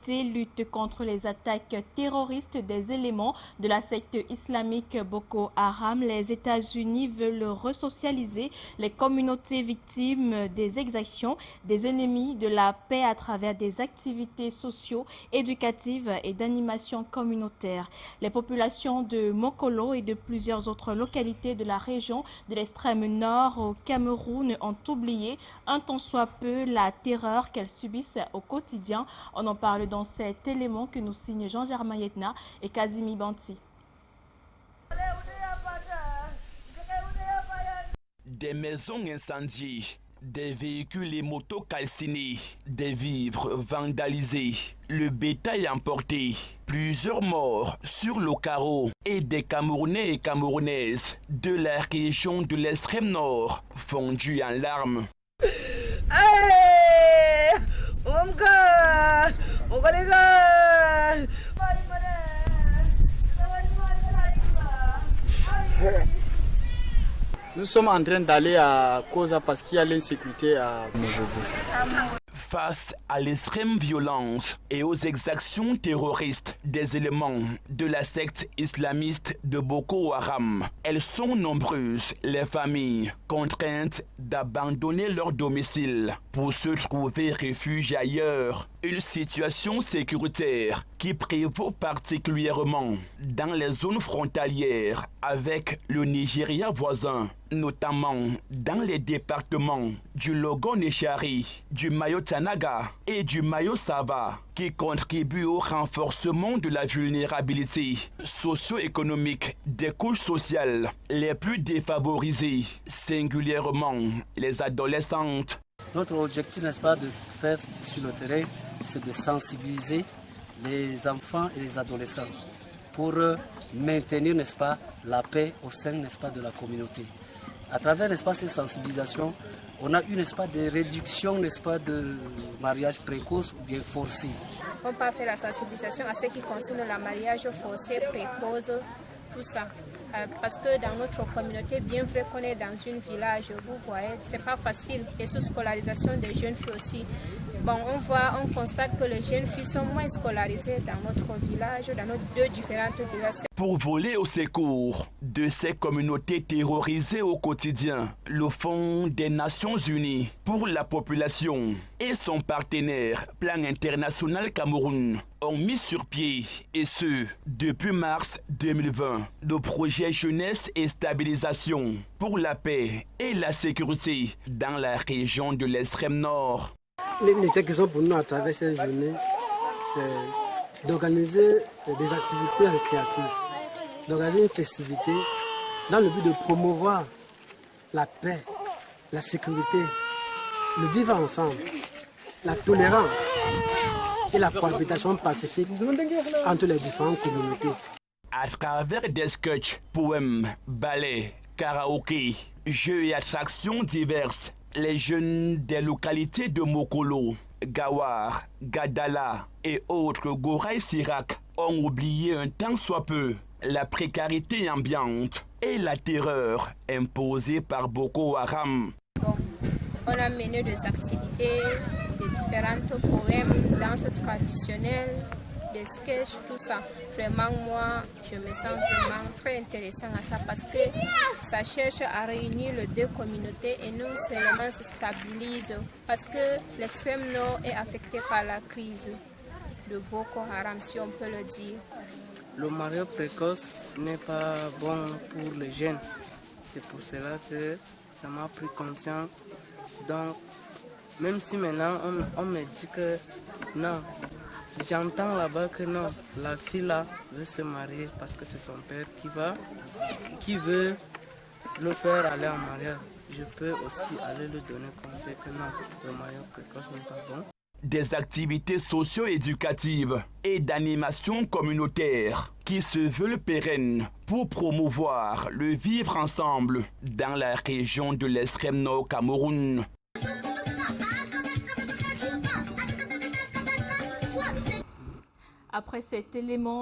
communauté lutte contre les attaques terroristes des éléments de la secte islamique Boko Haram. Les États-Unis veulent resocialiser les communautés victimes des exactions des ennemis de la paix à travers des activités socio-éducatives et d'animation communautaire. Les populations de Mokolo et de plusieurs autres localités de la région de l'extrême nord au Cameroun ont oublié un tant soit peu la terreur qu'elles subissent au quotidien. On en parle dans cet élément que nous signent Jean-Germain Yetna et Kazimi Banti. Des maisons incendiées, des véhicules et motos calcinés, des vivres vandalisés, le bétail emporté, plusieurs morts sur le carreau et des Camerounais et Camerounaises de la région de l'extrême nord fondus en larmes. Nous sommes en train d'aller à Koza parce qu'il y a l'insécurité à Mojobo. Face à l'extrême violence et aux exactions terroristes des éléments de la secte islamiste de Boko Haram, elles sont nombreuses, les familles contraintes d'abandonner leur domicile pour se trouver refuge ailleurs. Une situation sécuritaire qui prévaut particulièrement dans les zones frontalières avec le Nigeria voisin, notamment dans les départements du Logon-Nechari, du Mayo-Tanaga et du Mayo-Sava, qui contribuent au renforcement de la vulnérabilité socio-économique des couches sociales les plus défavorisées, singulièrement les adolescentes. Notre objectif, n'est-ce pas, de faire sur le terrain, c'est de sensibiliser les enfants et les adolescents pour maintenir, n'est-ce pas, la paix au sein, n'est-ce pas, de la communauté. À travers, n'est-ce pas, ces sensibilisations, on a eu, n'est-ce pas, des réductions, n'est-ce pas, de mariage précoce ou bien forcé. On peut faire la sensibilisation à ce qui concerne le mariage forcé, précoce, tout ça. Parce que dans notre communauté, bien vrai qu'on est dans un village, vous voyez, c'est pas facile. Et sous scolarisation des jeunes filles aussi. Bon, on constate que les jeunes filles sont moins scolarisées dans notre village, dans nos deux différentes villages. Pour voler au secours de ces communautés terrorisées au quotidien, le Fonds des Nations Unies pour la population et son partenaire Plan International Cameroun ont mis sur pied, et ce, depuis mars 2020, le projet Jeunesse et Stabilisation pour la paix et la sécurité dans la région de l'extrême nord. Il était question pour nous, à travers cette journée, d'organiser des activités récréatives, d'organiser une festivité dans le but de promouvoir la paix, la sécurité, le vivre ensemble, la tolérance et la cohabitation pacifique entre les différentes communautés. À travers des sketchs, poèmes, ballets, karaoké, jeux et attractions diverses, les jeunes des localités de Mokolo, Gawar, Gadala et autres Goraï-Sirak ont oublié un tant soit peu la précarité ambiante et la terreur imposée par Boko Haram. Bon, on a mené des activités, des différents poèmes, danses traditionnelles, des sketchs, tout ça. Vraiment, moi, je me sens vraiment très intéressant à ça parce que ça cherche à réunir les deux communautés et non seulement se stabilise parce que l'extrême nord est affecté par la crise de Boko Haram, si on peut le dire. Le mariage précoce n'est pas bon pour les jeunes. C'est pour cela que ça m'a pris conscience. Donc, même si maintenant on me dit que non, j'entends là-bas que non, la fille là veut se marier parce que c'est son père qui veut le faire aller en mariage. Je peux aussi aller lui donner conseil que non, le mariage précoce n'est pas bon. Des activités socio-éducatives et d'animation communautaire qui se veulent pérennes pour promouvoir le vivre ensemble dans la région de l'extrême nord Cameroun. Après cet élément